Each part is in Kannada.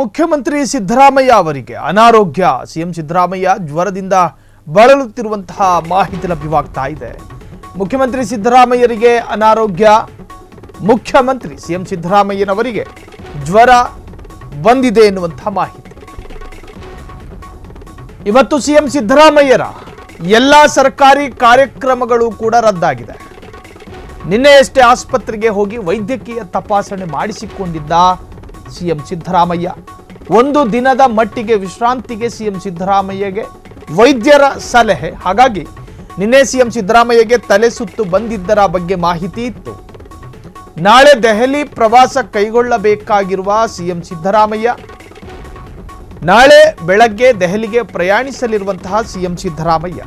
ಮುಖ್ಯಮಂತ್ರಿ ಸಿದ್ದರಾಮಯ್ಯ ಅವರಿಗೆ ಅನಾರೋಗ್ಯ. ಸಿಎಂ ಸಿದ್ದರಾಮಯ್ಯ ಜ್ವರದಿಂದ ಬಳಲುತ್ತಿರುವಂತಹ ಮಾಹಿತಿ ಲಭ್ಯವಾಗ್ತಾ ಇದೆ. ಮುಖ್ಯಮಂತ್ರಿ ಸಿದ್ದರಾಮಯ್ಯರಿಗೆ ಅನಾರೋಗ್ಯ. ಮುಖ್ಯಮಂತ್ರಿ ಸಿಎಂ ಸಿದ್ದರಾಮಯ್ಯನವರಿಗೆ ಜ್ವರ ಬಂದಿದೆ ಎನ್ನುವಂತಹ ಮಾಹಿತಿ. ಇವತ್ತು ಸಿಎಂ ಸಿದ್ದರಾಮಯ್ಯರ ಎಲ್ಲ ಸರ್ಕಾರಿ ಕಾರ್ಯಕ್ರಮಗಳು ಕೂಡ ರದ್ದಾಗಿದೆ. ನಿನ್ನೆಯಷ್ಟೇ ಆಸ್ಪತ್ರೆಗೆ ಹೋಗಿ ವೈದ್ಯಕೀಯ ತಪಾಸಣೆ ಮಾಡಿಸಿಕೊಂಡಿದ್ದ ಸಿಎಂ ಸಿದ್ದರಾಮಯ್ಯ ಒಂದು ದಿನದ ಮಟ್ಟಿಗೆ ವಿಶ್ರಾಂತಿಗೆ ಸಿಎಂ ಸಿದ್ದರಾಮಯ್ಯಗೆ ವೈದ್ಯರ ಸಲಹೆ. ಹಾಗಾಗಿ ನಿನ್ನೆ ಸಿಎಂ ಸಿದ್ದರಾಮಯ್ಯಗೆ ತಲೆ ಸುತ್ತು ಬಂದಿದ್ದರ ಬಗ್ಗೆ ಮಾಹಿತಿ ಇತ್ತು. ನಾಳೆ ದೆಹಲಿ ಪ್ರವಾಸ ಕೈಗೊಳ್ಳಬೇಕಾಗಿರುವ ಸಿಎಂ ಸಿದ್ದರಾಮಯ್ಯ ನಾಳೆ ಬೆಳಗ್ಗೆ ದೆಹಲಿಗೆ ಪ್ರಯಾಣಿಸಲಿರುವಂತಹ ಸಿಎಂ ಸಿದ್ದರಾಮಯ್ಯ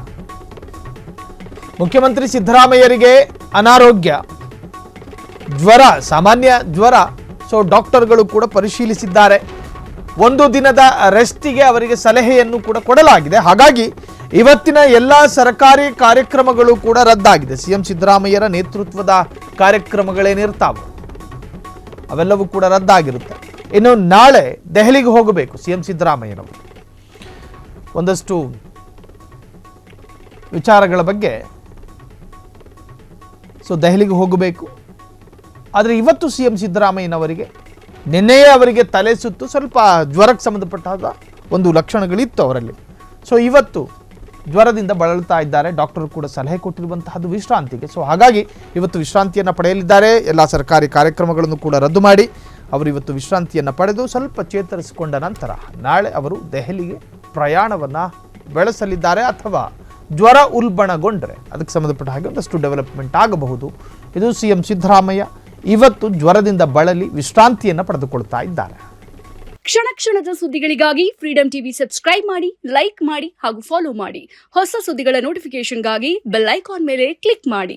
ಮುಖ್ಯಮಂತ್ರಿ ಸಿದ್ದರಾಮಯ್ಯರಿಗೆ ಅನಾರೋಗ್ಯ, ಜ್ವರ, ಸಾಮಾನ್ಯ ಜ್ವರ. ಸೊ ಡಾಕ್ಟರ್ಗಳು ಕೂಡ ಪರಿಶೀಲಿಸಿದ್ದಾರೆ. ಒಂದು ದಿನದ ರೆಸ್ಟಿಗೆ ಅವರಿಗೆ ಸಲಹೆಯನ್ನು ಕೂಡ ಕೊಡಲಾಗಿದೆ. ಹಾಗಾಗಿ ಇವತ್ತಿನ ಎಲ್ಲ ಸರ್ಕಾರಿ ಕಾರ್ಯಕ್ರಮಗಳು ಕೂಡ ರದ್ದಾಗಿದೆ. ಸಿಎಂ ಸಿದ್ದರಾಮಯ್ಯರ ನೇತೃತ್ವದ ಕಾರ್ಯಕ್ರಮಗಳೇನಿರ್ತಾವೆ ಅವೆಲ್ಲವೂ ಕೂಡ ರದ್ದಾಗಿರುತ್ತೆ. ಇನ್ನು ನಾಳೆ ದೆಹಲಿಗೆ ಹೋಗಬೇಕು ಸಿಎಂ ಸಿದ್ದರಾಮಯ್ಯನವರು. ಒಂದಷ್ಟು ವಿಚಾರಗಳ ಬಗ್ಗೆ ದೆಹಲಿಗೆ ಹೋಗಬೇಕು. ಆದರೆ ಇವತ್ತು ಸಿಎಂ ಸಿದ್ದರಾಮಯ್ಯನವರಿಗೆ ನಿನ್ನೆಯೇ ಅವರಿಗೆ ತಲೆ ಸುತ್ತು, ಸ್ವಲ್ಪ ಜ್ವರಕ್ಕೆ ಸಂಬಂಧಪಟ್ಟಾದ ಒಂದು ಲಕ್ಷಣಗಳಿತ್ತು ಅವರಲ್ಲಿ. ಸೊ ಇವತ್ತು ಜ್ವರದಿಂದ ಬಳಲ್ತಾ ಇದ್ದಾರೆ. ಡಾಕ್ಟರ್ ಕೂಡ ಸಲಹೆ ಕೊಟ್ಟಿರುವಂತಹದ್ದು ವಿಶ್ರಾಂತಿಗೆ. ಸೊ ಹಾಗಾಗಿ ಇವತ್ತು ವಿಶ್ರಾಂತಿಯನ್ನು ಪಡೆಯಲಿದ್ದಾರೆ. ಎಲ್ಲ ಸರ್ಕಾರಿ ಕಾರ್ಯಕ್ರಮಗಳನ್ನು ಕೂಡ ರದ್ದು ಮಾಡಿ ಅವರು ಇವತ್ತು ವಿಶ್ರಾಂತಿಯನ್ನು ಪಡೆದು ಸ್ವಲ್ಪ ಚೇತರಿಸಿಕೊಂಡ ನಂತರ ನಾಳೆ ಅವರು ದೆಹಲಿಗೆ ಪ್ರಯಾಣವನ್ನು ಬೆಳೆಸಲಿದ್ದಾರೆ. ಅಥವಾ ಜ್ವರ ಉಲ್ಬಣಗೊಂಡ್ರೆ ಅದಕ್ಕೆ ಸಂಬಂಧಪಟ್ಟ ಹಾಗೆ ಒಂದಷ್ಟು ಡೆವಲಪ್ಮೆಂಟ್ ಆಗಬಹುದು. ಇದು ಸಿಎಂ ಸಿದ್ದರಾಮಯ್ಯ ಇವತ್ತು ಜ್ವರದಿಂದ ಬಳಲಿ ವಿಶ್ರಾಂತಿಯನ್ನು ಪಡೆದುಕೊಳ್ತಾ ಇದ್ದಾರೆ. ಕ್ಷಣ ಕ್ಷಣದ ಸುದ್ದಿಗಳಿಗಾಗಿ ಫ್ರೀಡಂ ಟಿವಿ ಸಬ್ಸ್ಕ್ರೈಬ್ ಮಾಡಿ, ಲೈಕ್ ಮಾಡಿ ಹಾಗೂ ಫಾಲೋ ಮಾಡಿ. ಹೊಸ ಸುದ್ದಿಗಳ ನೋಟಿಫಿಕೇಶನ್ಗಾಗಿ ಬೆಲ್ ಐಕಾನ್ ಮೇಲೆ ಕ್ಲಿಕ್ ಮಾಡಿ.